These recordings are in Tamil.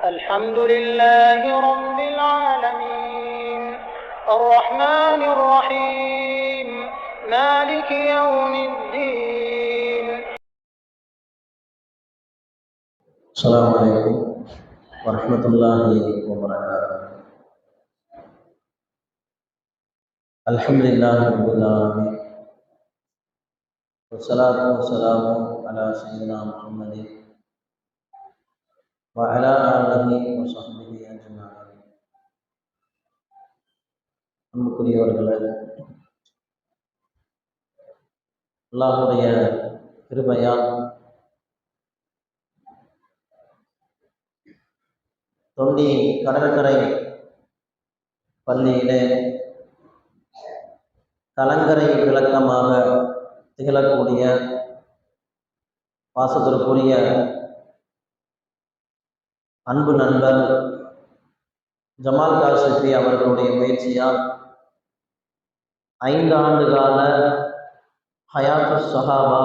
الحمد لله رب العالمين الرحمن الرحيم مالك يوم الدين. السلام عليكم ورحمة الله وبركاته. الحمد لله رب العالمين والصلاة والسلام على سيدنا محمد وعلى آله وصحبه أجمعين. அன்புக்குரியவர்களே, அல்லாஹ்வுடைய கிருபையால் தொண்டி கடற்கரை பள்ளியிலே கலங்கரை விளக்கமாக திகழக்கூடிய பாசத்திற்குரிய அன்பு நண்பர் ஜமால் காசிஃபி அவர்களுடைய முயற்சியால் 5 ஆண்டு கால ஹயாத்து சஹாபா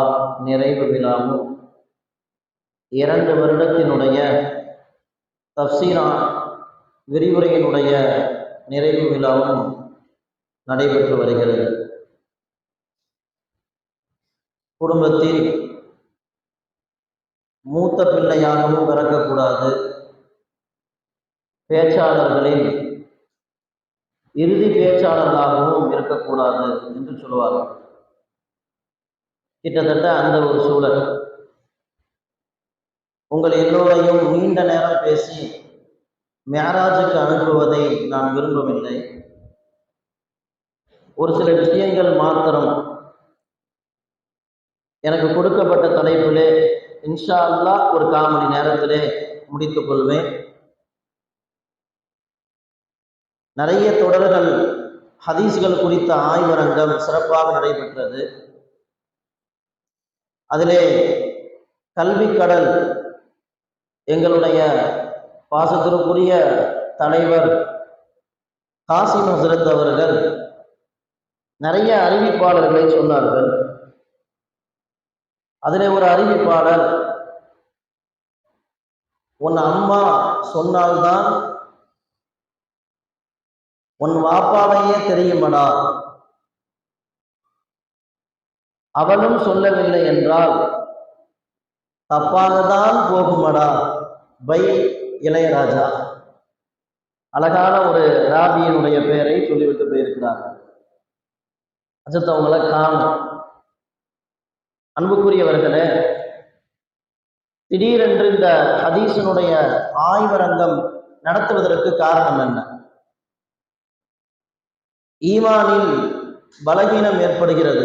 நிறைவு விழாவும் 2 வருடத்தினுடைய தஃப்சீரா விரிவுரையினுடைய நிறைவு விழாவும் நடைபெற்று வருகிறது. குடும்பத்தில் மூத்த பிள்ளையாகவும் பிறக்கக்கூடாது, பேச்சாளர்களில் இறுதி பேச்சாளர்களாகவும் இருக்கக்கூடாது என்று சொல்வார்கள். கிட்டத்தட்ட அந்த ஒரு சூழல். உங்கள் எல்லோரையும் நீண்ட நேரம் பேசி மேராஜுக்கு அனுப்புவதை நான் விரும்பவில்லை. ஒரு சில விஷயங்கள் மாத்திரம் எனக்கு கொடுக்கப்பட்ட தலைப்பிலே இன்ஷா அல்லாஹ் ஒரு 1/4 மணி நேரத்திலே முடித்துக் கொள்வேன். நிறைய தொடர்கள் ஹதீஸ்கள் குறித்த ஆய்வரங்கம் சிறப்பாக நடைபெற்றது. அதிலே கல்வி கடல் எங்களுடைய பாசத்திற்குரிய தலைவர் காசிம் ஹசரத் அவர்கள் நிறைய அறிவிப்பாளர்களை சொன்னார்கள். அதிலே ஒரு அறிவிப்பாளர், உன் அம்மா சொன்னால்தான் உன் வாப்பாவையே தெரியுமடா, அவளும் சொல்லவில்லை என்றால் தப்பாகத்தான் போகுமடா. பை இளையராஜா. அழகான ஒரு ராபியினுடைய பெயரை சொல்லிவிட்டு போயிருக்கிறார். அச்சத்தை அவங்கள காணும். அன்புக்குரியவர்களே, திடீரென்று இந்த ஹதீஸினுடைய ஆய்வரங்கம் நடத்துவதற்கு காரணம் என்ன? ஈமானில் பலகீனம் ஏற்படுகிறது.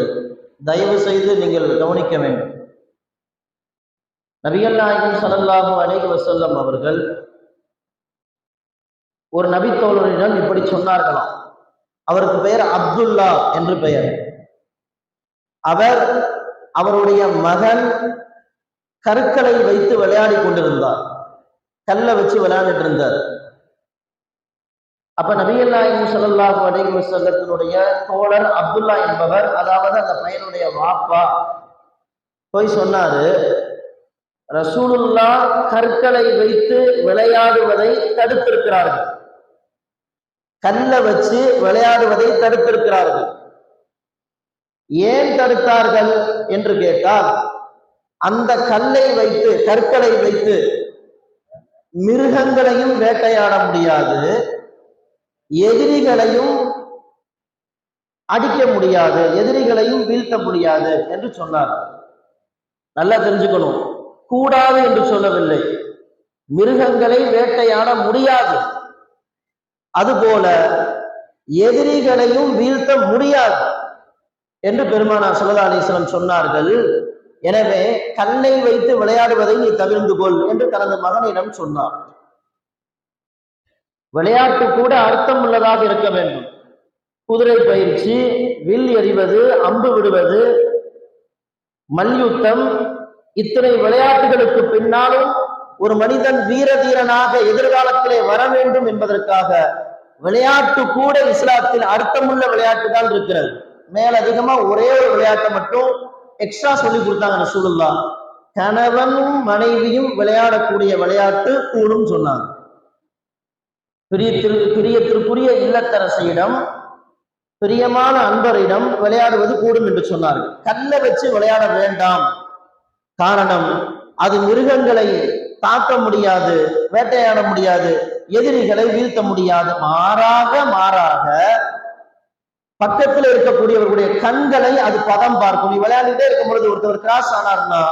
தயவு செய்து நீங்கள் கவனிக்க வேண்டும். நபிகள் நாயகம் ஸல்லல்லாஹு அலைஹி வஸல்லம் அவர்கள் ஒரு நபித்தோழரிடம் இப்படி சொன்னார்களாம். அவருக்கு பெயர் அப்துல்லா என்று பெயர். அவருடைய மகன் கற்களை வைத்து விளையாடி கொண்டிருந்தார். கல்லை வச்சு விளையாடிட்டு இருந்தார். அப்ப நபிகள் நாயகம் ஸல்லல்லாஹு அலைஹி வஸல்லத்தினுடைய தோழர் அப்துல்லா என்பவர், அதாவது அந்த பையனுடைய வாப்பா, போய் சொன்னாரு, ரசூலுல்லாஹ் கற்களை வைத்து விளையாடுவதை தடுத்திருக்கிறார்கள், கல்லை வச்சு விளையாடுவதை தடுத்திருக்கிறார்கள். ஏன் தடுத்தார்கள் என்று கேட்டால், அந்த கற்களை வைத்து மிருகங்களையும் வேட்டையாட முடியாது, எதிரிகளையும் அடிக்க முடியாது, எதிரிகளையும் வீழ்த்த முடியாது என்று சொன்னார். நல்லா தெரிஞ்சுக்கணும், கூடாது என்று சொல்லவில்லை, மிருகங்களை வேட்டையாட முடியாது, அதுபோல எதிரிகளையும் வீழ்த்த முடியாது என்று பெருமானார் ஸல்லல்லாஹு அலைஹி வஸல்லம் சொன்னார்கள். எனவே கல்லை வைத்து விளையாடுவதை நீ தவிர்த்து கொள் என்று தனது மகனிடம் சொன்னார். விளையாட்டு கூட அர்த்தம் உள்ளதாக இருக்க வேண்டும். குதிரை பயிற்சி, வில் எறிவது, அம்பு விடுவது, மல்யுத்தம், இத்தனை விளையாட்டுகளுக்கு பின்னாலும் ஒரு மனிதன் வீரதீரனாக எதிர்காலத்திலே வர வேண்டும் என்பதற்காக விளையாட்டு கூட இஸ்லாத்தில் அர்த்தமுள்ள விளையாட்டு தான் இருக்கிறது. மேலதிகமா ஒரே ஒரு விளையாட்டை மட்டும் எக்ஸ்ட்ரா சொல்லி கொடுத்தாங்க ரசூலுல்லாஹ். கணவனும் மனைவியும் விளையாடக்கூடிய விளையாட்டு கூடும் சொன்னாங்க. பிரியத்திற்குரிய இல்லத்தரசியிடம், பிரியமான அன்பரிடம் விளையாடுவது கூடும் என்று சொன்னார்கள். கல்லை வச்சு விளையாட வேண்டாம். காரணம், அது மிருகங்களை தாக்க முடியாது, வேட்டையாட முடியாது, எதிரிகளை வீழ்த்த முடியாது. மாறாக பக்கத்தில் இருக்கக்கூடியவர்களுடைய கண்களை அது பதம் பார்க்கும். நீ விளையாண்டுட்டே இருக்கும் பொழுது ஒருத்தவர் கிராஸ் ஆனார்னா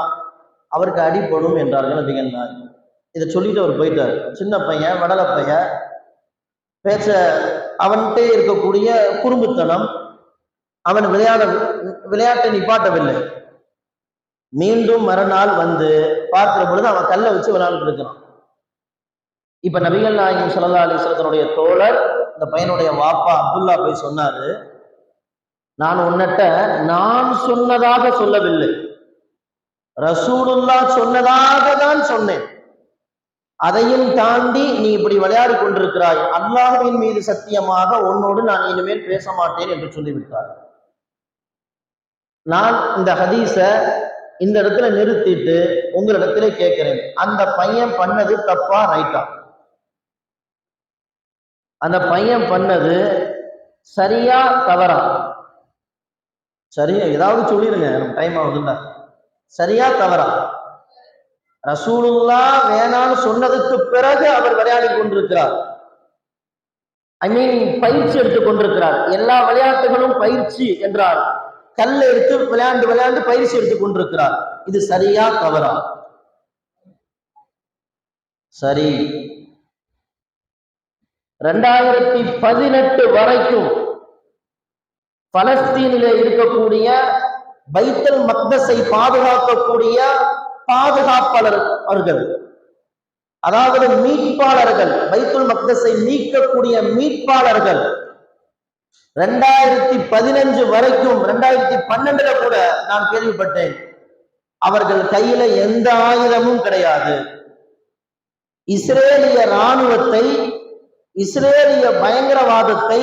அவருக்கு அடிபடும் என்றார்கள் நபிகள் நாயகம். இதை சொல்லிட்டு அவர் போயிட்டார். சின்ன பையன், வடலை பையன், பேச அவன்கிட்ட இருக்கக்கூடிய குறும்புத்தனம், அவன் விளையாட்டை நிப்பாட்டவில்லை. மீண்டும் மறுநாள் வந்து பார்க்கிற பொழுது அவன் கல்லை வச்சு விளையாண்டு இருக்கிறான். இப்ப நபிகள் நாயகம் ஸல்லல்லாஹு அலைஹி வஸல்லமுடைய தோழர் இந்த பையனுடைய வாப்பா அப்துல்லா போய் சொன்னாரு, நான் உன்னிட்ட நான் சொன்னதாக சொல்லவில்லை, ரசூலுல்லாஹ் சொன்னதாக தான் சொன்னேன். அதையும் தாண்டி நீ இப்படி விளையாடி கொண்டிருக்கிறாய், அல்லாஹ்வின் மீது சத்தியமாக உன்னோடு நான் இனிமேல் பேச மாட்டேன் என்று சொல்லிவிட்டார். நான் இந்த ஹதீஸ இந்த இடத்துல நிறுத்திட்டு உங்களிடத்துல கேட்கிறேன், அந்த பையன் பண்ணது தப்பா ரைட்டா? அந்த பையன் பண்ணது சரியா தவறா? சரியா? ஏதாவது சொல்லிருங்க, டைம் ஆகுதுல்ல. சரியா தவறா? ரசூலுல்லாஹ் வேணான்னு சொன்னதுக்கு பிறகு அவர் விளையாடி கொண்டிருக்கிறார். பயிற்சி எடுத்துக் கொண்டிருக்கிறார். எல்லா விளையாட்டுகளும் பயிற்சி என்றால் கல்லை எடுத்து விளையாண்டு பயிற்சி எடுத்துக் கொண்டிருக்கிறார். இது சரியா தவறா? சரி. 2018 வரைக்கும் பலஸ்தீனிலே இருக்கக்கூடிய பைத்துல் மக்தஸை பாதுகாக்கக்கூடிய பாதுகாப்பாளர்கள், அதாவது மீட்பாளர்கள், பைத்துல் மக்தஸை மீட்கக்கூடிய மீட்பாளர்கள் 2015 வரைக்கும், 2012 கூட நான் கேள்விப்பட்டேன், அவர்கள் கையில எந்த ஆயுதமும் கிடையாது. இஸ்ரேலிய இராணுவத்தை, இஸ்ரேலிய பயங்கரவாதத்தை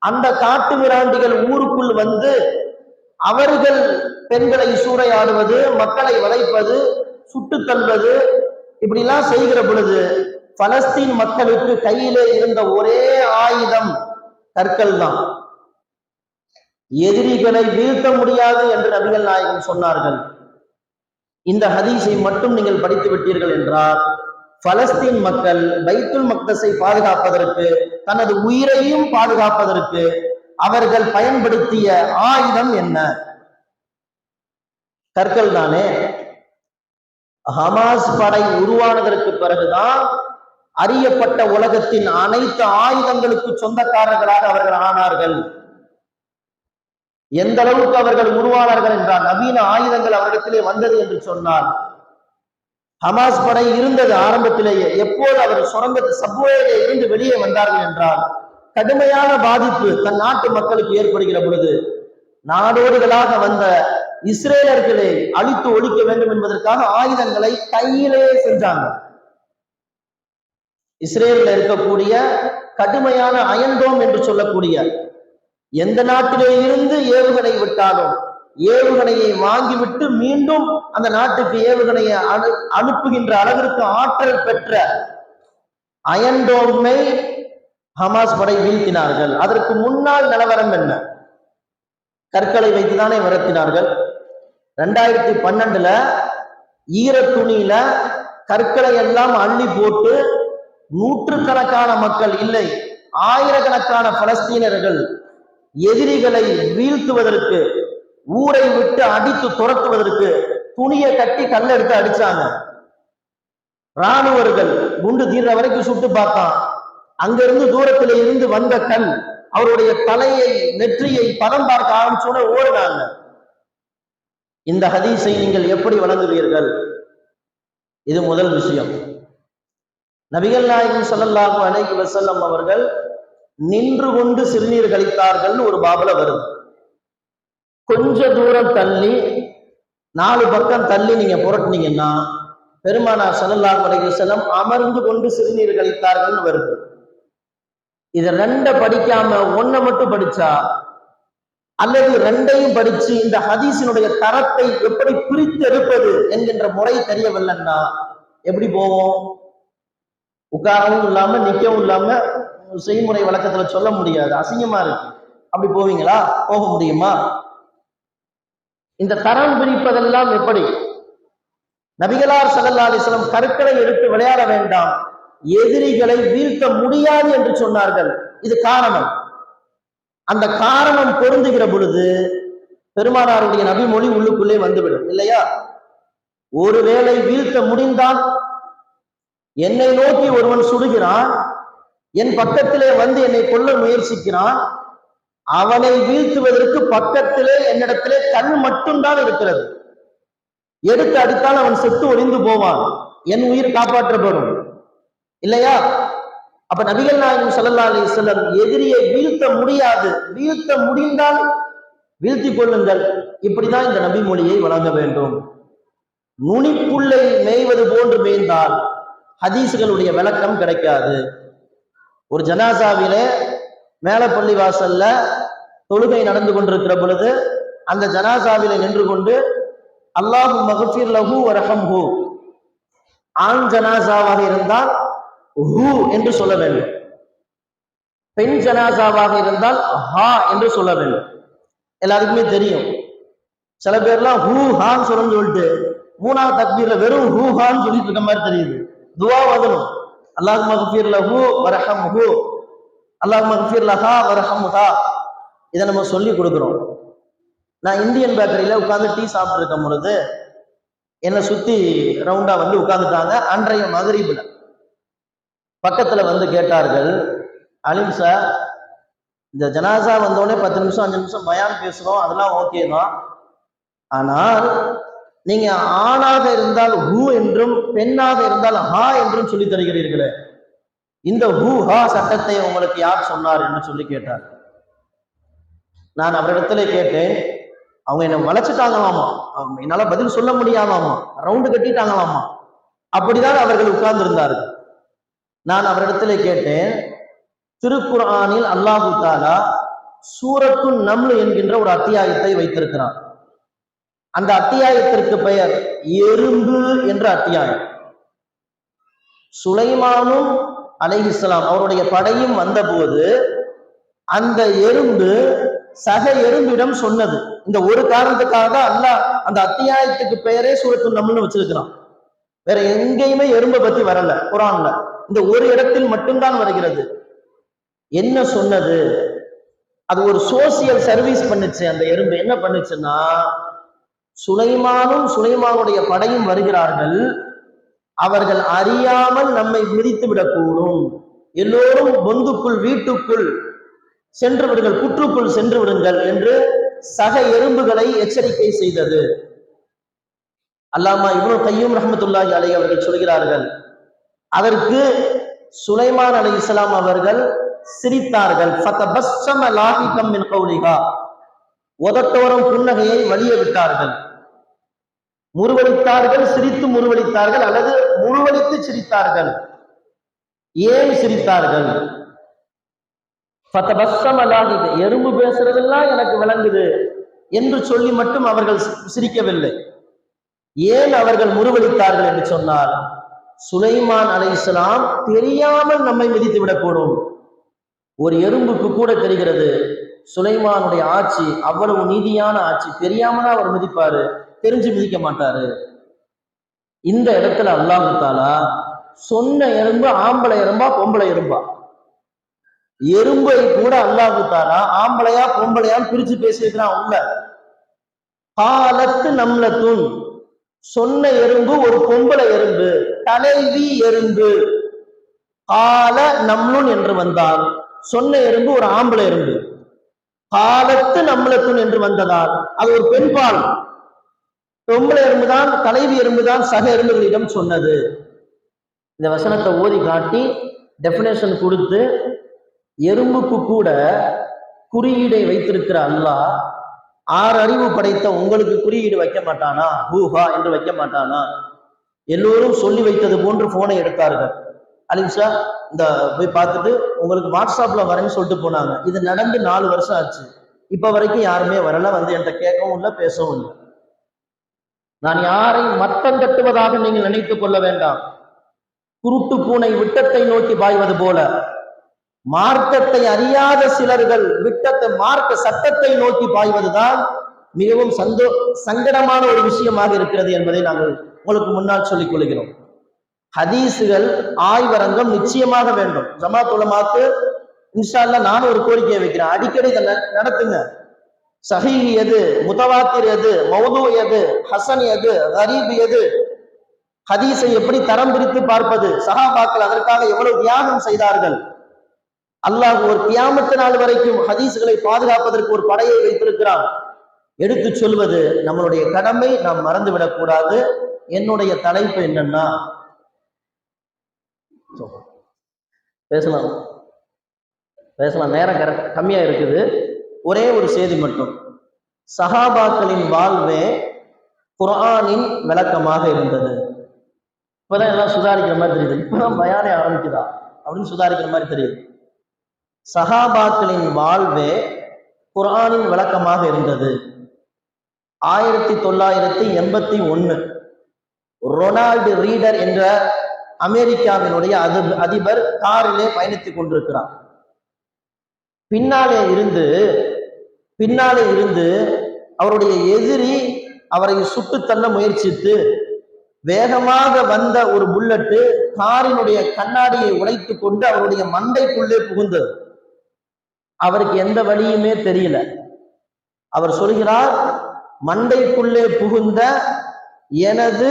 அந்த காட்டு மிராண்டிகள் ஊருக்குள் வந்து அவர்கள் பெண்களை சூறையாடுவது, மக்களை வளைப்பது, சுட்டு தள்ளுவது, இப்படிலாம் செய்கிற பொழுது பலஸ்தீன் மக்களுக்கு கையிலே இருந்த ஒரே ஆயுதம் கற்கள் தான். எதிரிகளை வீழ்த்த முடியாது என்று நபிகள் நாயகம் சொன்னார்கள். இந்த ஹதீஸை மட்டும் நீங்கள் படித்து விட்டீர்கள் என்றால் பலஸ்தீன் மக்கள் பைத்துல் மக்தஸை பாதுகாப்பதற்கு, தனது உயிரையும் பாதுகாப்பதற்கு அவர்கள் பயன்படுத்திய ஆயுதம் என்ன? கற்கள் தானே. ஹமாஸ் படை உருவானதற்கு பிறகுதான் அறியப்பட்ட உலகத்தின் அனைத்து ஆயுதங்களுக்கு சொந்தக்காரர்களாக அவர்கள் ஆனார்கள். எந்த அளவுக்கு அவர்கள் உருவானார்கள் என்றால், நவீன ஆயுதங்கள் அவரிடத்திலே வந்தது என்று சொன்னால், ஹமாஸ் படை இருந்தது ஆரம்பத்திலேயே. எப்போது அவர் சப்வேயிலே இருந்து வெளியே வந்தார்கள் என்றால், கடுமையான பாதிப்பு தன் நாட்டு மக்களுக்கு ஏற்படுகிற பொழுது நாடோடிகளாக வந்த இஸ்ரேலர்களை அழித்து ஒழிக்க வேண்டும் என்பதற்காக ஆயுதங்களை கையிலே செஞ்சாங்க. இஸ்ரேலில் இருக்கக்கூடிய கடுமையான அயன்டோம் என்று சொல்லக்கூடிய, எந்த நாட்டிலே இருந்து ஏவுகணை விட்டாலும் ஏவுகணையை வாங்கிவிட்டு மீண்டும் அந்த நாட்டுக்கு ஏவுகணையை அனுப்புகின்ற அளவிற்கு ஆற்றல் பெற்ற அயன்டோமை ஹமாஸ் படை வீழ்த்தினார்கள். அதற்கு முன்னால் நிலவரம் என்ன? கற்களை வைத்துதானே விரட்டினார்கள். 2012 ஈர துணியில கற்களை எல்லாம் அள்ளி போட்டு நூற்றுக்கணக்கான மக்கள் இல்லை, ஆயிரக்கணக்கான பலஸ்தீனர்கள் எதிரிகளை வீழ்த்துவதற்கு, ஊரை விட்டு அடித்து துரத்துவதற்கு துணியை கட்டி கல்ல எடுத்து அடிச்சாங்க. இராணுவர்கள் குண்டு தீர்ற வரைக்கும் சுட்டு பார்த்தான். அங்கிருந்து தூரத்திலே இருந்து வந்த கண் அவருடைய தலையை, நெற்றியை பதம் பார்க்க ஆரம்பிச்சோட ஓடினாங்க. இந்த ஹதீஸை நீங்கள் எப்படி வழங்குவீர்கள்? இது முதல் விஷயம். நபிகள் நாயகம் ஸல்லல்லாஹு அலைஹி வஸல்லம் அவர்கள் நின்று கொண்டு சிறுநீர் கழித்தார்கள் ஒரு பாபுல வருது. கொஞ்ச தூரம் தள்ளி 4 பக்கம் தள்ளி நீங்க புரட்டினீங்கன்னா பெருமானார் ஸல்லல்லாஹு அலைஹி வஸல்லம் அமர்ந்து கொண்டு சிறுநீர் கழித்தார்கள் வருது. இதை 2 படிக்காம 1 மட்டும் படிச்சா, அல்லது 2ஐயும் படிச்சு இந்த ஹதீஸினுடைய தரத்தை எப்படி பிரித்து எடுப்பது என்கின்ற முறை தெரியவில்லைன்னா எப்படி போவோம்? உட்காரவும் இல்லாம நிக்கவும் இல்லாம செய்முறை வழக்கத்துல சொல்ல முடியாது, அசிங்கமா இருக்கு. அப்படி போவீங்களா? போக முடியுமா? இந்த தரம் பிரிப்பதெல்லாம் எப்படி? நபிகளார் ஸல்லல்லாஹு அலைஹி வஸல்லம் கற்களை எடுத்து விளையாட வேண்டாம், எதிரிகளை வீழ்த்த முடியாது என்று சொன்னார்கள். இது காரணம். அந்த காரணம் பொருந்துகிற பொழுது பெருமானாருடைய நபி மொழி உள்ளுக்குள்ளே வந்துவிடும் இல்லையா? ஒருவேளை வீழ்த்த முடிந்தால், என்னை நோக்கி ஒருவன் சுடுகிறான், என் பக்கத்திலே வந்து என்னை கொல்ல முயற்சிக்கிறான், அவனை வீழ்த்துவதற்கு பக்கத்திலே என்னிடத்திலே கல் மட்டும்தான் இருக்கிறது. எடுத்து அடித்தால் அவன் செத்து ஒளிந்து போவான், என் உயிர் காப்பாற்றப்படும் இல்லையா? அப்ப நபிகள் நாயகம் ஸல்லல்லாஹு அலைஹி வஸல்லம் எதிரியை வீழ்த்த முடியாது, வீழ்த்த முடிந்தால் வீழ்த்தி கொள்ளுங்கள். இப்படிதான் இந்த நபி மொழியை வழங்க வேண்டும். நுனிப்புள்ளை மேய்வது போன்று மேய்ந்தால் ஹதீஸ்களுடைய விளக்கம் கிடைக்காது. ஒரு ஜனாசாவிலே மேல பள்ளி வாசல்ல தொழுகை நடந்து கொண்டிருக்கிற பொழுது அந்த ஜனாசாவிலே நின்று கொண்டு அல்லாஹு மக்ஃபிர் லஹு வரஹம்ஹு, ஆண் ஜனாசாவாக இருந்தால் ஹூ என்று சொல்ல வேண்டும், பெண் ஜனாசாவாக இருந்தால் ஹா என்று சொல்ல வேண்டும். எல்லாருக்குமே தெரியும். சில பேர்லாம் ஹூ ஹான்னு சொல்லிட்டு மூணாவது தக்பீர்ல வெறும் ஹூ ஹான்னு சொல்லிட்டு இருக்க மாதிரி தெரியுது. துவா வதனும், அல்லாஹ் மக்ஃபிர் லஹு வரஹம்ஹு, அல்லாஹ் மக்ஃபிர் லஹா வரஹம்ஹா. இதை நம்ம சொல்லி கொடுக்குறோம். நான் இந்தியன் பேக்கரியில உட்கார்ந்து டீ சாப்பிட்டு இருக்கும் பொழுது என்னை சுத்தி ரவுண்டா வந்து உட்கார்ந்துட்டாங்க. அன்றைய மகரிப்ல பக்கத்துல வந்து கேட்டார்கள், அலிம் சார், இந்த ஜனாசா வந்தோடனே 10 நிமிஷம் 5 நிமிஷம் பயான் பேசுறோம், அதெல்லாம் ஓகே தான். ஆனால் நீங்க ஆணாக இருந்தால் ஹூ என்றும் பெண்ணாக இருந்தால் ஹா என்றும் சொல்லி தருகிறீர்களே, இந்த ஹூ ஹா சட்டத்தை உங்களுக்கு யார் சொன்னார் என்று சொல்லி கேட்டார். நான் அவரிடத்துல கேட்டேன். அவங்க என்ன வளைச்சிட்டாங்களாமா, என்னால பதில் சொல்ல முடியாதாமா, ரவுண்டு கட்டிட்டாங்களாமா. அப்படிதான் அவர்கள் உட்கார்ந்து இருந்தார்கள். நான் அவரிடத்துல கேட்டேன், திருக்குர்ஆனில் அல்லாஹு தஆலா சூரத்து நம்ல் என்கின்ற ஒரு அத்தியாயத்தை வைத்திருக்கிறான். அந்த அத்தியாயத்திற்கு பெயர் எறும்பு என்ற அத்தியாயம். சுலைமானும் அலைஹிஸ்ஸலாம் அவருடைய படையும் வந்தபோது அந்த எறும்பு சக எறும்பிடம் சொன்னது. இந்த ஒரு காரணத்துக்காக தான் அல்லாஹ் அந்த அத்தியாயத்துக்கு பெயரே சூரத்து நம்ல்னு வச்சிருக்கிறான். வேற எங்கேயுமே எறும்பை பத்தி வரல குர்ஆன்ல, இந்த ஒரு இடத்தில் மட்டும்தான் வருகிறது. என்ன சொன்னது? அது ஒரு சோசியல் சர்வீஸ் பண்ணுச்சு. அந்த எறும்பு என்ன பண்ணுச்சுன்னா, சுலைமானும் சுலைமானுடைய படையும் வருகிறார்கள், அவர்கள் அறியாமல் நம்மை மிதித்து விடக்கூடும், எல்லோரும் பொந்துக்குள் வீட்டுக்குள் சென்று விடுங்கள், புற்றுக்குள் சென்று விடுங்கள் என்று சக எறும்புகளை எச்சரிக்கை செய்தது. அல்லாமா இப்னு கய்யூம் ரஹ்மத்துல்லாஹி அலைஹி அவர்கள் சொல்கிறார்கள், அதற்கு சுலைமான் அலைஹிஸ்ஸலாம் அவர்கள் சிரித்தார்கள். ஃபதபஸ்ஸம லாஹிகம் மின் கௌலிஹா, உதட்டோரம் புன்னகையை வலிய விட்டார்கள், முறுவலித்தார்கள், சிரித்து முறுவலித்தார்கள், அல்லது முறுவலித்து சிரித்தார்கள். ஏன் சிரித்தார்கள்? ஃபதபஸ்ஸம லாஹிக, எறும்பு பேசுறதெல்லாம் எனக்கு விளங்குது என்று சொல்லி மட்டும் அவர்கள் சிரிக்கவில்லை. ஏன் அவர்கள் முறுவலித்தார்கள் என்று சொன்னால், சுலைமான் அலைஹிஸ்ஸலாம் தெரியாமல் நம்மை மிதித்து விடக்கூடும். ஒரு எறும்புக்கு கூட தெரிகிறது சுலைமானுடைய ஆட்சி அவ்வளவு நீதியான ஆட்சி, தெரியாமதான் அவர் மிதிப்பாரு, தெரிஞ்சு மிதிக்க மாட்டாரு. இந்த இடத்துல அல்லாஹ் தஆலா சொன்ன எறும்பு ஆம்பளை எறும்பா பொம்பளை எறும்பா? எறும்பை கூட அல்லாஹ் தஆலா ஆம்பளையா பொம்பளையான்னு பிரிச்சு பேசியிருக்கிறான் உள்ள. காலத்து நம்லத்துன், சொன்ன எறும்பு ஒரு பொம்பளை எறும்பு, தலைவி எறும்பு. கால நம்லுன் என்று வந்தால் சொன்ன எறும்பு ஒரு ஆம்பளை எறும்பு. காலத்து நம்லத்துன் என்று வந்ததால் அது ஒரு பெண்பால். பொம்பளை எறும்புதான், தலைவி எறும்புதான் சக எறும்புகளிடம் சொன்னது. இந்த வசனத்தை ஓதி காட்டி டெபினேஷன் கொடுத்து, எறும்புக்கு கூட குறியீடை வைத்திருக்கிற அல்லாஹ் 6 அறிவு படைத்த உங்களுக்கு குறியீடு வைக்க மாட்டானா? ஹூஹா என்று வைக்க மாட்டானா? எல்லோரும் சொல்லி வைத்தது போன்று போனை எடுத்தார்கள். அலிம்ஷா இந்த போய் பார்த்துட்டு உங்களுக்கு வாட்ஸ்அப்ல வரேன்னு சொல்லிட்டு போனாங்க. இது நடந்து 4 வருஷம் ஆச்சு, இப்ப வரைக்கும் யாருமே வரல, வந்து என்கிட்ட கேட்கவும் இல்லை, பேசவும் இல்லை. நான் யாரையும் மட்டம் கட்டுவதாக நீங்கள் நினைத்துக் கொள்ள வேண்டாம். குருட்டு பூனை விட்டத்தை நோக்கி பாய்வது போல மார்க்கத்தை அறியாத சிலர்கள் மார்க்க சட்டத்தை நோக்கி பாய்வதுதான் மிகவும் சங்கடமான ஒரு விஷயமாக இருக்கிறது என்பதை நாங்கள் உங்களுக்கு முன்னால் சொல்லிக் கொள்கிறோம். ஹதீஸுகள் ஆய்வரங்கம் நிச்சயமாக வேண்டும். ஜமாத் உலமாக்கு இன்ஷா அல்லாஹ் நானும் ஒரு கோரிக்கையை வைக்கிறேன், அடிக்கடி இதை நடத்துங்க. சஹீஹ் எது, முத்தவாத்திர் எது, மௌது எது, ஹசன் எது, கரீப் எது, ஹதீஸை எப்படி தரம் பிரித்து பார்ப்பது, சஹாபாக்கள் அதற்காக எவ்வளவு தியாகம் செய்தார்கள், அல்லாஹ் ஒரு கியாமத்து நாள் வரைக்கும் ஹதீஸ்களை பாதுகாப்பதற்கு ஒரு படையை வைத்திருக்கிறான், எடுத்து சொல்வது நம்மளுடைய கடமை, நாம் மறந்துவிடக் கூடாது. என்னுடைய தலைப்பு என்னன்னா, பேசலாம் நேரம் கம்மியா இருக்குது. ஒரே ஒரு செய்தி மட்டும், சஹாபாக்களின் வாழ்வே குர்ஆனின் விளக்கமாக இருந்தது. இப்பதான் எல்லாம் சுதாரிக்கிற மாதிரி தெரியுது, இப்பதான் பயானே ஆரம்பிக்குதா அப்படின்னு சுதாரிக்கிற மாதிரி தெரியுது. சஹாபாக்களின் வாழ்வே குர்ஆனின் விளக்கமாக இருந்தது. 1981 ரொனால்டு ரீடர் என்ற அமெரிக்காவினுடைய அதிபர் காரிலே பயணித்துக் கொண்டிருக்கிறார். பின்னாலே இருந்து அவருடைய எதிரி அவரை சுட்டு தள்ள முயற்சித்து வேகமாக வந்த ஒரு புல்லட்டு காரினுடைய கண்ணாடியை உடைத்து கொண்டு அவருடைய மண்டைக்குள்ளே புகுந்தது. அவருக்கு எந்த வழியுமே தெரியல. அவர் சொல்கிறார், மண்டைக்குள்ளே புகுந்த எனது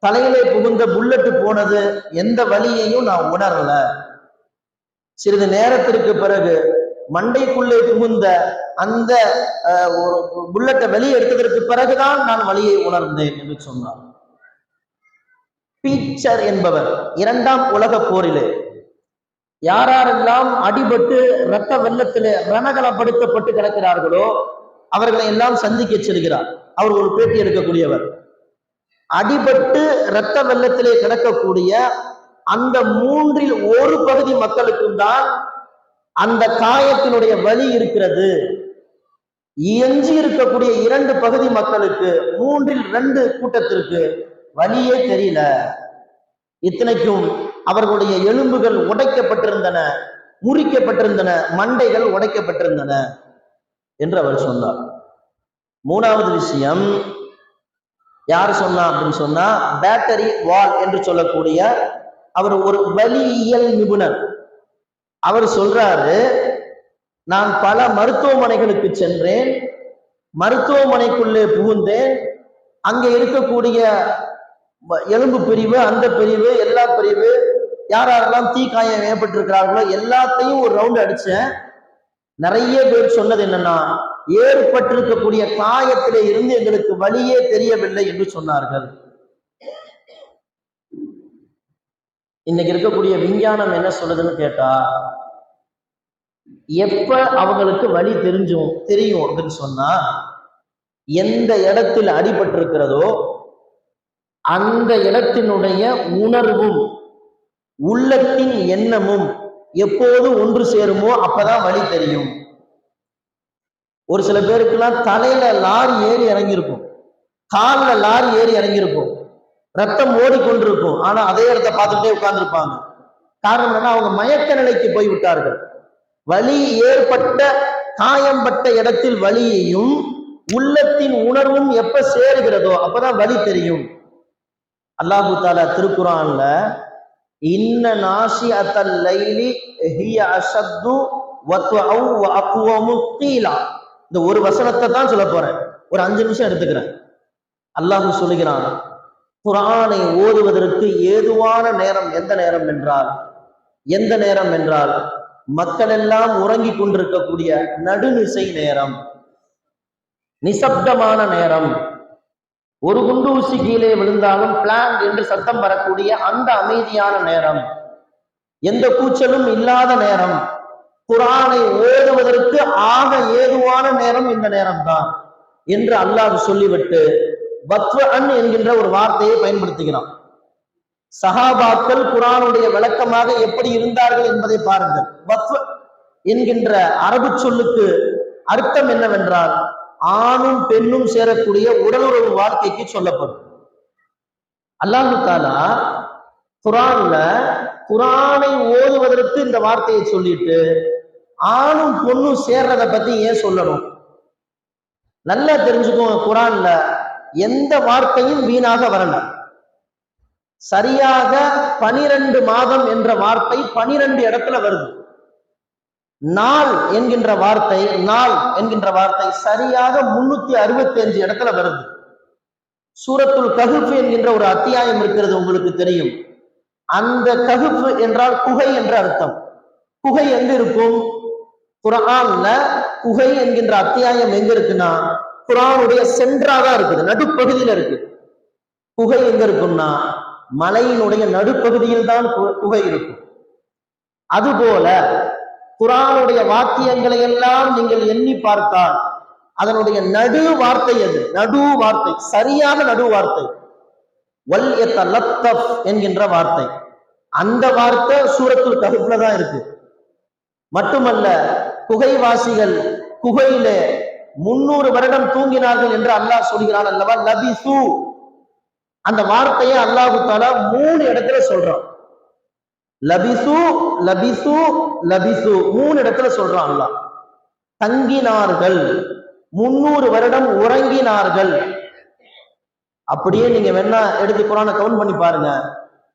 தலையிலே புகுந்த புல்லட்டு போனது, எந்த வழியையும் நான் உணரல. சிறிது நேரத்திற்கு பிறகு மண்டைக்குள்ளே புகுந்த அந்த புல்லட்டை வெளியே எடுத்ததற்கு பிறகுதான் நான் வழியை உணர்ந்தேன் என்று சொன்னார். பீச்சர் என்பவர் 2ஆம் உலக போரிலே யாரெல்லாம் அடிபட்டு இரத்த வெள்ளத்திலே ரணகலப்படுத்தப்பட்டு கிடக்கிறார்களோ அவர்களை எல்லாம் சந்திக்க செல்கிறார். அவர் ஒரு பேட்டி எடுக்கக்கூடியவர். அடிபட்டு இரத்த வெள்ளத்திலே கிடக்கக்கூடிய அந்த 3இல் 1 பகுதி மக்களுக்கும் தான் அந்த காயத்தினுடைய வலி இருக்கிறது. எஞ்சி இருக்கக்கூடிய 2 பகுதி மக்களுக்கு, 3இல் 2 கூட்டத்திற்கு வலியே தெரியல. இத்தனைக்கும் அவர்களுடைய எலும்புகள் உடைக்கப்பட்டிருந்தன, முறிக்கப்பட்டிருந்தன, மண்டைகள் உடைக்கப்பட்டிருந்தன என்று அவர் சொன்னார். 3வது விஷயம் யார் சொன்னா அப்படின்னு சொன்னா, பேட்டரி வால் என்று சொல்லக்கூடிய அவர் ஒரு வலியியல் நிபுணர். அவர் சொல்றாரு, நான் பல மருத்துவமனைகளுக்கு சென்றேன், மருத்துவமனைக்குள்ளே புகுந்தேன், அங்கே இருக்கக்கூடிய எலும்பு பிரிவு, அந்த பிரிவு, எல்லா பிரிவு, யாரெல்லாம் தீக்காயம் ஏற்பட்டிருக்கிறார்களோ எல்லாத்தையும் ஒரு ரவுண்ட் அடிச்சேன். நிறைய பேர் சொன்னது என்னன்னா, ஏற்பட்டிருக்கக்கூடிய காயத்திலே இருந்து எங்களுக்கு வலியே தெரியவில்லை என்று சொன்னார்கள். இன்னைக்கு இருக்கக்கூடிய விஞ்ஞானம் என்ன சொல்லுதுன்னு கேட்டா, எப்ப அவங்களுக்கு வலி தெரியும் அப்படின்னு சொன்னா, எந்த இடத்தில் அடிபட்டிருக்கிறதோ அந்த இடத்தினுடைய உணர்வும் உள்ளத்தின் எண்ணமும் எப்போது ஒன்று சேருமோ அப்பதான் வலி தெரியும். ஒரு சில பேருக்குலாம் தலையில லாரி ஏறி இறங்கியிருக்கும், காலில் லாரி ஏறி இறங்கியிருக்கும், ரத்தம் ஓடிக்கொண்டிருக்கும், ஆனா அதே இடத்தை பார்த்துட்டே உட்கார்ந்துருப்பாங்க. காரணம் என்னன்னா, அவங்க மயக்க நிலைக்கு போய் விட்டார்கள். வலி ஏற்பட்ட காயம்பட்ட இடத்தில் வலியையும் உள்ளத்தின் உணர்வும் எப்ப சேருகிறதோ அப்பதான் வலி தெரியும். அல்லாஹு தாலா திருக்குரான்ல இன்ன நாஷிஅத்தல் லைலி ஹிய அஷத்து வத்வஅ வ அக்வமு கீலா, இந்த ஒரு வசனத்தை தான் சொல்ல போறேன், ஒரு 5 நிமிஷம் எடுத்துக்கிறேன். அல்லாஹ் சொல்லுகிறான், குர்ஆனை ஓதுவதற்கு ஏதுவான நேரம் எந்த நேரம் என்றால் மக்கள் எல்லாம் உறங்கி கொண்டிருக்கக்கூடிய நடுநிசை நேரம், நிசப்தமான நேரம், ஒரு குண்டு ஊசி கீழே விழுந்தாலும் பிளான் என்று சத்தம் வரக்கூடிய அந்த அமைதியான நேரம், எந்த கூச்சலும் இல்லாத நேரம், குர்ஆனை ஓதுவதற்கு ஆக ஏதுவான நேரம் இந்த நேரம்தான் என்று அல்லாஹ் சொல்லிவிட்டு வத்வஅன் என்கின்ற ஒரு வார்த்தையை பயன்படுத்துகிறான். சஹாபாக்கள் குர்ஆனுடைய விளக்கமாக எப்படி இருந்தார்கள் என்பதை பாருங்கள். வத்வ என்கின்ற அரபு சொல்லுக்கு அர்த்தம் என்னவென்றால், ஆணும் பெண்ணும் சேரக்கூடிய உடலுறவு வாழ்க்கைக்கு சொல்லப்படும். அல்லாஹு தாலா குரான்ல குரானை ஓதுவதற்கு இந்த வார்த்தையை சொல்லிட்டு ஆணும் பொண்ணும் சேர்றத பத்தி ஏன் சொல்லணும்? நல்லா தெரிஞ்சுக்கோங்க, குரான்ல எந்த வார்த்தையும் வீணாக வரல. சரியாக 12 மாதம் என்ற வார்த்தை 12 இடத்துல வருது. நாள் என்கின்ற வார்த்தை சரியாக 365 இடத்துல வருது. சூரத்துல் கஹ்ஃப் என்கின்ற ஒரு அத்தியாயம் இருக்கிறது, உங்களுக்கு தெரியும். அந்த கஹ்ஃப் என்றால் குகை என்ற அர்த்தம். குகை எங்க இருக்கும்? குர்ஆன்ல குகை என்கின்ற அத்தியாயம் எங்க இருக்குன்னா குர்ஆனுடைய சென்றாதான் இருக்குது, நடுப்பகுதியில இருக்கு. குகை எங்க இருக்கும்னா மலையினுடைய நடுப்பகுதியில் தான் குகை இருக்கும். அதுபோல குர்ஆனுடைய வாக்கியங்களை எல்லாம் நீங்கள் எண்ணி பார்த்தால் அதனுடைய நடு வார்த்தை எது? நடு வார்த்தை, சரியான நடு வார்த்தை வல் யதலத்தஃப் என்கின்ற வார்த்தை. அந்த வார்த்தை சூரத்துல் கஹ்ஃப்ல தான் இருக்கு. மட்டுமல்ல, குகைவாசிகள் குகையிலே 300 வருடம் தூங்கினார்கள் என்று அல்லாஹ் சொல்கிறான் அல்லவா? லபிசு, அந்த வார்த்தையை அல்லாஹு தஆலா 3 இடத்துல சொல்றான். லபிசு லபிசு லபிசு 3 இடத்துல சொல்றான் அல்லாஹ். தங்கினார்கள், 300 வருடம் உறங்கினார்கள். அப்படியே நீங்க வேணா எடுத்து குர்ஆனை கவுண்ட் பண்ணி பாருங்க.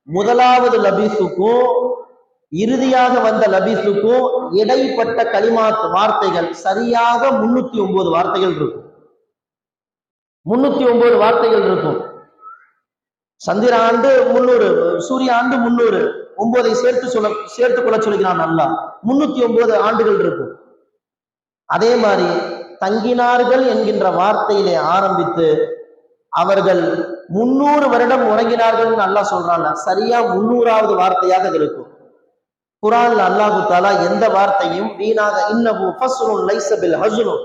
முதலாவது லபிசுக்கும் இறுதியாக வந்த லபிசுக்கும் இடைப்பட்ட கலிமாத் வார்த்தைகள் சரியாக 309 வார்த்தைகள் இருக்கும். 309 வார்த்தைகள் இருக்கும். சந்திர ஆண்டு 300, சூரிய ஆண்டு 300, 9 சேர்த்து கொள்ள சொல்கிறான் அல்லாஹ். 309 ஆண்டுகள் இருக்கும். அதே மாதிரி தங்கினார்கள் என்கின்ற வார்த்தையிலே ஆரம்பித்து அவர்கள் 300 வருடம் உறங்கினார்கள் அல்லாஹ் சொல்றாங்க. சரியா 300வது வார்த்தையாக இருக்கும். குர்ஆன்ல அல்லாஹு தஆலா எந்த வார்த்தையும் வீணாக இன்னஹு ஃபஸ்ருன் லைஸ பில் ஹஸ்னு,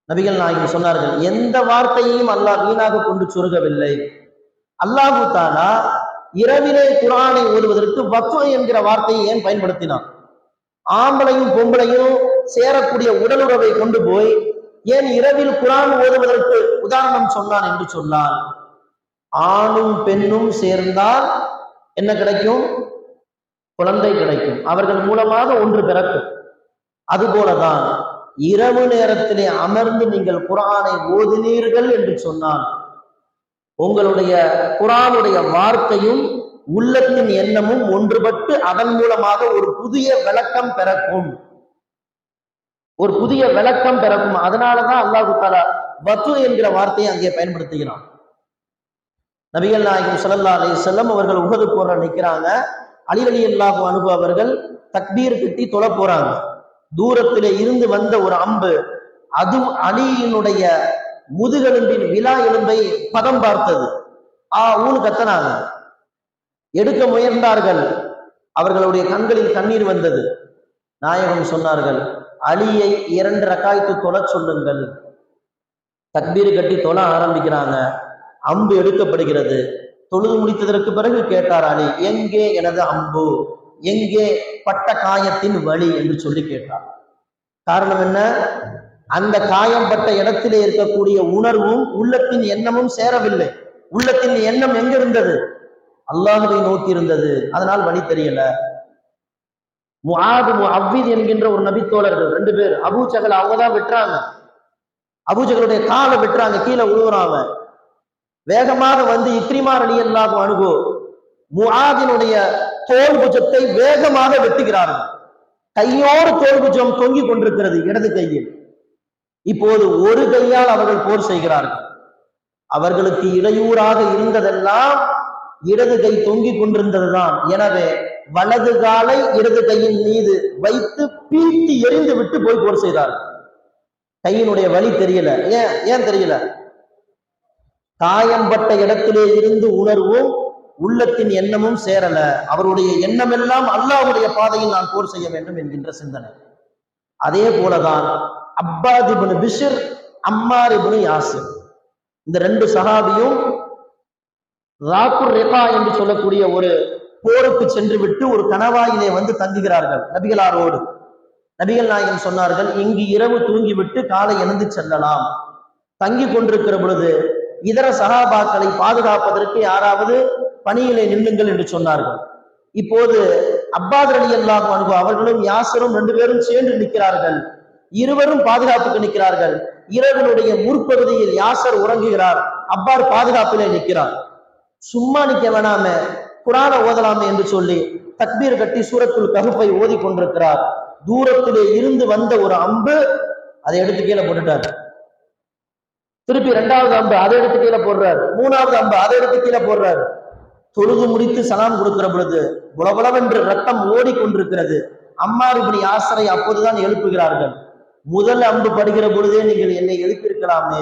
நபிகள் நாயகம் சொன்னார்கள், எந்த வார்த்தையையும் அல்லாஹ் வீணாக கொண்டு சொருகவில்லை. அல்லாஹு தஆலா இரவிலே குர்ஆனை ஓதுவதற்கு வக்ஃப் என்கிற வார்த்தையை ஏன் பயன்படுத்தினான்? ஆம்பளையும் பொம்பளையும் சேரக்கூடிய உடலுறவை கொண்டு போய் ஏன் இரவில் குர்ஆன் ஓதுவதற்கு உதாரணம் சொன்னான் என்று சொன்னால், ஆணும் பெண்ணும் சேர்ந்தால் என்ன கிடைக்கும்? குழந்தை கிடைக்கும். அவர்கள் மூலமாக ஒன்று பிறக்கும். அதுபோலதான் இரவு நேரத்திலே அமர்ந்து நீங்கள் குர்ஆனை ஓதினீர்கள் என்று சொன்னால் உங்களுடைய குர்ஆனுடைய வார்த்தையும் உள்ளத்தின் எண்ணமும் ஒன்றுபட்டு அதன் மூலமாக ஒரு புதிய விளக்கம் பிறக்கும். அதனாலதான் அல்லாஹ் தஆலா வத்து என்கிற வார்த்தையை அங்கே பயன்படுத்துகிறான். நபிகள் நாயகம் ஸல்லல்லாஹு அலைஹி வஸல்லம் அவர்கள் உஹது போர்ல நிற்கிறாங்க. அலி ரலியல்லாஹு அன்ஹு அவர்கள் தக்பீர் கட்டி தொழ போறாங்க. தூரத்திலே இருந்து வந்த ஒரு அம்பு அது அலியினுடைய முதுகெலும்பின் விலா எலும்பை பதம் பார்த்தது. ஊன்னு கத்தனாங்க. எடுக்க முயன்றார்கள். அவர்களுடைய கண்களில் கண்ணீர் வந்தது. நாயகம் சொன்னார்கள், அலியை 2 ரக்காயத்து தொழ சொல்லுங்கள். தக்பீர் கட்டி தொழ ஆரம்பிக்கிறாங்க. அம்பு எடுக்கப்படுகிறது. தொழுது முடித்ததற்கு பிறகு கேட்டார் அலி, எங்கே எனது அம்பு, எங்கே பட்ட காயத்தின் வலி என்று சொல்லி கேட்டார். காரணம் என்ன? அந்த காயம்பட்ட இடத்திலே இருக்கக்கூடிய உணர்வும் உள்ளத்தின் எண்ணமும் சேரவில்லை. உள்ளத்தின் எண்ணம் எங்க இருந்தது? அல்லாஹ்வை நோக்கி இருந்தது. அதனால் வழி தெரியல. முஆத் முஅவ்வித் என்கின்ற ஒரு நபி தோழர்கள் 2 பேர், அபூஜஹல் அவங்கதான் வெட்டுறாங்க. அபூஜஹலுடைய காலை வெட்டுறாங்க, கீழே விழுவுறாங்க. வேகமாக வந்து இக்ரிமா ரலியல்லாஹு அன்ஹு முஆதினுடைய தோல் புஜத்தை வேகமாக வெட்டுகிறார்கள். கையோடு தோல் புஜம் தொங்கிக் கொண்டிருக்கிறது இடது கையில். இப்போது ஒரு கையால் அவர்கள் போர் செய்கிறார்கள். அவர்களுக்கு இடையூறாக இருந்ததெல்லாம் இடது கை தொங்கிக் கொண்டிருந்ததுதான். எனவே வலது காலை இடது கையின் மீது வைத்து பீட்டி எறிந்து விட்டு போய் போர் செய்தார்கள். கையினுடைய வலி தெரியல. ஏன் தெரியல? காயம்பட்ட இடத்திலே இருந்து உணர்வும் உள்ளத்தின் எண்ணமும் சேரல. அவருடைய எண்ணம் எல்லாம் அல்லாஹ்வுடைய பாதையில் நான் போர் செய்ய வேண்டும் என்கின்ற சிந்தனை. அதே போலதான் அப்பாத் இப்னு பிஷ்ர், அம்மார் இப்னு யாசிர், இந்த 2 சஹாபியும் ராக்குர் ரிகா என்று சொல்லக்கூடிய ஒரு போருக்கு சென்று விட்டு ஒரு கணவாயிலே வந்து தங்குகிறார்கள் நபிகளாரோடு. நபிகள் நாயகம் சொன்னார்கள், இங்கு இரவு தூங்கிவிட்டு காலை எழுந்து செல்லலாம். தங்கி கொண்டிருக்கிற பொழுது இதர சஹாபாக்களை பாதுகாப்பதற்கு யாராவது பணியிலே நில்லுங்கள் என்று சொன்னார்கள். இப்போது அப்பாஸ் ரலியல்லாஹு அன்ஹு அவர்களும் யாசரும் 2 பேரும் சேர்ந்து நிற்கிறார்கள். இருவரும் பாதுகாப்புக்கு நிற்கிறார்கள். இரவினுடைய முற்பகுதியில் யாசர் உறங்குகிறார், அப்பார் பாதுகாப்பிலே நிற்கிறார். சும்மா நிக்க வேணாம, குரான ஓதலாமே என்று சொல்லி தக்பீர் கட்டி சூரத்துல் கஹ்ஃபை ஓதி கொண்டிருக்கிறார். தூரத்திலே இருந்து வந்த ஒரு அம்பு அதை எடுத்து கீழே போட்டுட்டார். திருப்பி 2வது அம்பு அதை எடுத்து கீழே போடுறார். 3வது அம்பு அதை எடுத்து கீழே போடுறார். தொழுது முடித்து சலாம் கொடுக்கிற பொழுது புலபுலவென்று ரத்தம் ஓடிக்கொண்டிருக்கிறது. அம்மார் இப்னு யாசரை அப்போதுதான் எழுப்புகிறார்கள். முதல் அம்பு படுகிற பொழுதே நீங்கள் என்னை எழுப்பியிருக்கலாமே.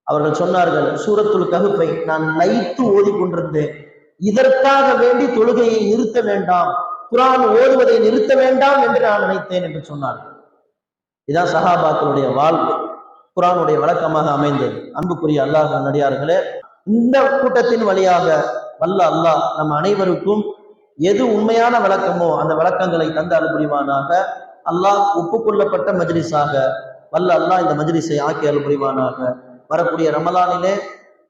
அவர்கள் சொன்னார்கள், சூரத்துல் கஹ்ஃபை நான் லைத்து ஓதி கொண்டிருந்தேன், இதற்காக வேண்டி தொழுகையை நிறுத்த வேண்டாம், குர்ஆன் ஓதுவதை நிறுத்த வேண்டாம் என்று நான் நினைத்தேன் என்று சொன்னார்கள். இதான் சஹாபாக்களுடைய வாழ்வு, குர்ஆனுடைய வழக்கமாக அமைந்தது. அன்புக்குரிய அல்லாஹ் நடிகார்களே, இந்த கூட்டத்தின் வழியாக வல்ல அல்லாஹ் நம் அனைவருக்கும் எது உண்மையான வழக்கமோ அந்த வழக்கங்களை தந்து அருள் புரிவானாக. அல்லாஹ் ஒப்புக்கொள்ளப்பட்ட மஜ்லிஸாக வல்ல அல்லாஹ் இந்த மஜ்லிஸை ஆக்கி அருள் புரிவானாக. வரக்கூடிய ரமலானிலே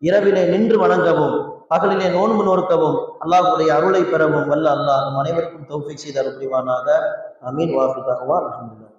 இரவிலே நின்று வணங்கவும் பகலிலே நோன்பு நோற்கவும் அல்லாஹ்வுடைய அருளை பெறவும் வல்ல அல்லாஹ் நம் அனைவருக்கும் தௌஃபீக் செய்து அருள் புரிவானாக. ஆமீன். வாஃபிர் தஅவா அல்ஹம்துலில்லாஹ்.